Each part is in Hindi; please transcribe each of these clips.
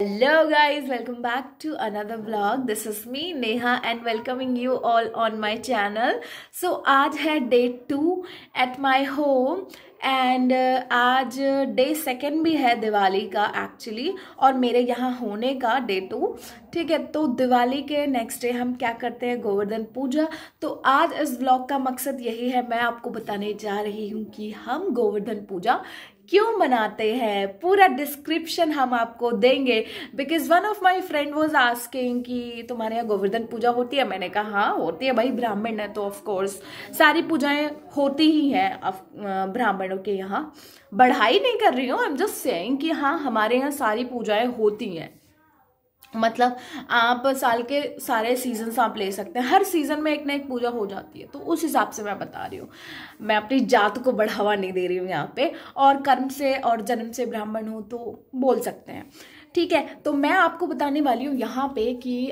Hello guys, welcome back to another vlog. This is me Neha and welcoming you all on my channel. So आज है day 2 at my home and आज day 2 भी है दिवाली का एक्चुअली और मेरे यहाँ होने का day 2। ठीक है, तो दिवाली के नेक्स्ट डे हम क्या करते हैं, गोवर्धन पूजा। तो आज इस व्लॉग का मकसद यही है, मैं आपको बताने जा रही हूँ कि हम गोवर्धन पूजा क्यों मनाते हैं। पूरा डिस्क्रिप्शन हम आपको देंगे because one of my friend was asking कि तुम्हारे यहाँ गोवर्धन पूजा होती है। मैंने कहा हाँ होती है, भाई ब्राह्मण है तो ऑफ कोर्स सारी पूजाएं होती ही हैं ब्राह्मणों के यहाँ। बढ़ाई नहीं कर रही हूँ, आई एम जस्ट सेइंग कि हाँ हमारे यहाँ सारी पूजाएं होती हैं। मतलब आप साल के सारे सीजन्स आप ले सकते हैं, हर सीजन में एक ना एक पूजा हो जाती है। तो उस हिसाब से मैं बता रही हूँ, मैं अपनी जात को बढ़ावा नहीं दे रही हूँ यहाँ पे। और कर्म से और जन्म से ब्राह्मण हूँ तो बोल सकते हैं। ठीक है, तो मैं आपको बताने वाली हूँ यहाँ पे कि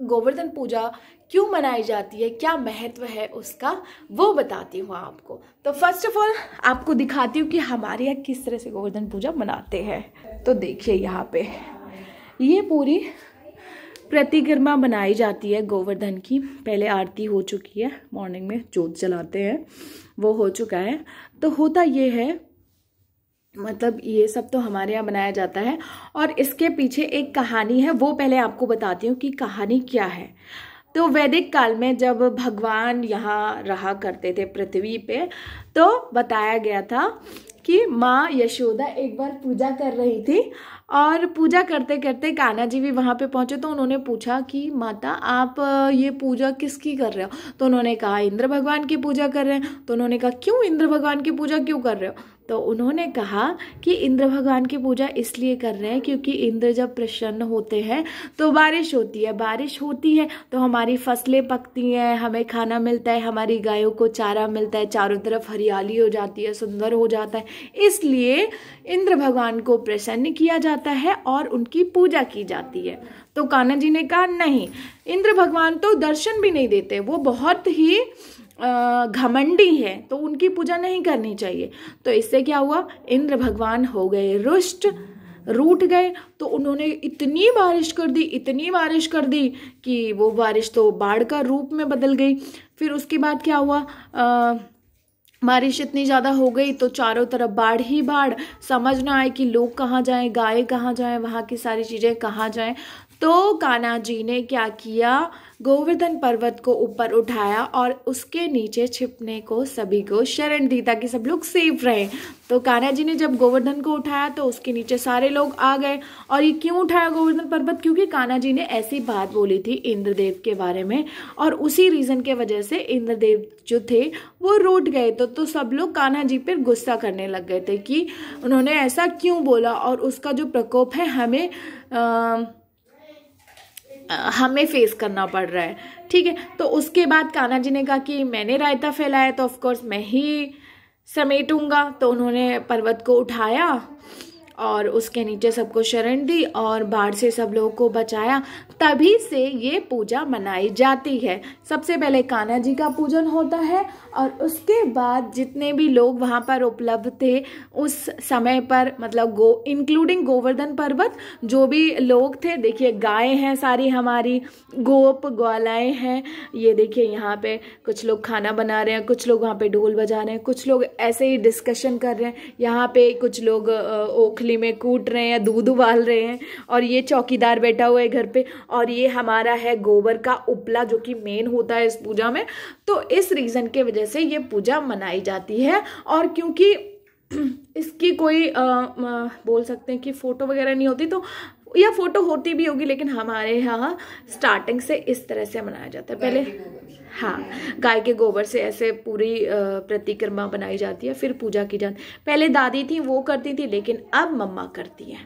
गोवर्धन पूजा क्यों मनाई जाती है, क्या महत्व है उसका, वो बताती हूँ आपको। तो फर्स्ट ऑफ ऑल आपको दिखाती हूँ कि हमारे यहाँ किस तरह से गोवर्धन पूजा मनाते हैं। तो देखिए यहाँ पे ये पूरी प्रतिक्रमा बनाई जाती है गोवर्धन की। पहले आरती हो चुकी है, मॉर्निंग में जोत जलाते हैं, वो हो चुका है। तो होता ये है, मतलब ये सब तो हमारे यहाँ बनाया जाता है और इसके पीछे एक कहानी है, वो पहले आपको बताती हूँ कि कहानी क्या है। तो वैदिक काल में जब भगवान यहाँ रहा करते थे पृथ्वी पे, तो बताया गया था कि माँ यशोदा एक बार पूजा कर रही थी और पूजा करते करते कान्हा जी भी वहाँ पे पहुँचे। तो उन्होंने पूछा कि माता आप ये पूजा किसकी कर रहे हो। तो उन्होंने कहा इंद्र भगवान की पूजा कर रहे हैं। तो उन्होंने कहा क्यों, इंद्र भगवान की पूजा क्यों कर रहे हो। तो उन्होंने कहा कि इंद्र भगवान की पूजा इसलिए कर रहे हैं क्योंकि इंद्र जब प्रसन्न होते हैं तो बारिश होती है, बारिश होती है तो हमारी फसलें पकती हैं, हमें खाना मिलता है, हमारी गायों को चारा मिलता है, चारों तरफ हरियाली हो जाती है, सुंदर हो जाता है। इसलिए इंद्र भगवान को प्रसन्न किया जाता है और उनकी पूजा की जाती है। तो कान्हा जी ने कहा नहीं, इंद्र भगवान तो दर्शन भी नहीं देते, वो बहुत ही घमंडी है, तो उनकी पूजा नहीं करनी चाहिए। तो इससे क्या हुआ, इंद्र भगवान हो गए रुष्ट, रूठ गए। तो उन्होंने इतनी बारिश कर दी, इतनी बारिश कर दी कि वो बारिश तो बाढ़ का रूप में बदल गई। फिर उसके बाद क्या हुआ, बारिश इतनी ज़्यादा हो गई तो चारों तरफ बाढ़ ही बाढ़, समझ ना आए कि लोग कहाँ जाएं, गाय कहाँ जाएं, वहाँ की सारी चीज़ें कहाँ जाएं। तो कान्हा जी ने क्या किया, गोवर्धन पर्वत को ऊपर उठाया और उसके नीचे छिपने को सभी को शरण दी ताकि सब लोग सेफ रहे। तो कान्हा जी ने जब गोवर्धन को उठाया तो उसके नीचे सारे लोग आ गए। और ये क्यों उठाया गोवर्धन पर्वत, क्योंकि कान्हा जी ने ऐसी बात बोली थी इंद्रदेव के बारे में और उसी रीजन के वजह से इंद्रदेव जो थे वो रूठ गए। तो सब लोग कान्हा जी पर गुस्सा करने लग गए थे कि उन्होंने ऐसा क्यों बोला और उसका जो प्रकोप है हमें फेस करना पड़ रहा है। ठीक है, तो उसके बाद कान्हा जी ने कहा कि मैंने रायता फैलाया तो ऑफकोर्स मैं ही समेटूंगा। तो उन्होंने पर्वत को उठाया और उसके नीचे सबको शरण दी और बाढ़ से सब लोगों को बचाया। तभी से ये पूजा मनाई जाती है। सबसे पहले कान्हा जी का पूजन होता है और उसके बाद जितने भी लोग वहाँ पर उपलब्ध थे उस समय पर, मतलब इंक्लूडिंग गोवर्धन पर्वत, जो भी लोग थे, देखिए गाय हैं सारी हमारी, गोप ग्वालाएं हैं। ये देखिए यहाँ पे कुछ लोग खाना बना रहे हैं, कुछ लोग वहाँ पे ढोल बजा रहे हैं, कुछ लोग ऐसे ही डिस्कशन कर रहे हैं, यहाँ पे कुछ लोग ओखली में कूट रहे हैं, दूध उबाल रहे हैं और ये चौकीदार बैठा हुआ है घर पे। और ये हमारा है गोबर का उपला जो कि मेन होता है इस पूजा में। तो इस रीजन के वजह से ये पूजा मनाई जाती है। और क्योंकि इसकी कोई बोल सकते हैं कि फोटो वगैरह नहीं होती, तो या फोटो होती भी होगी, लेकिन हमारे यहाँ स्टार्टिंग से इस तरह से मनाया जाता है। पहले हाँ, गाय के गोबर से ऐसे पूरी प्रतिक्रमा बनाई जाती है, फिर पूजा की जाती है। पहले दादी थी वो करती थी, लेकिन अब मम्मा करती है।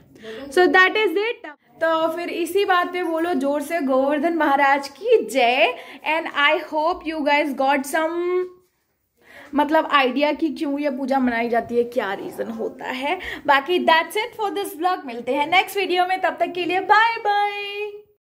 So that is it. तो फिर इसी बात पे बोलो जोर से गोवर्धन महाराज की जय। And I hope you guys got some मतलब आइडिया कि क्यों ये पूजा मनाई जाती है, क्या रीजन होता है। बाकी that's it for this blog. मिलते हैं नेक्स्ट वीडियो में, तब तक के लिए बाय बाय।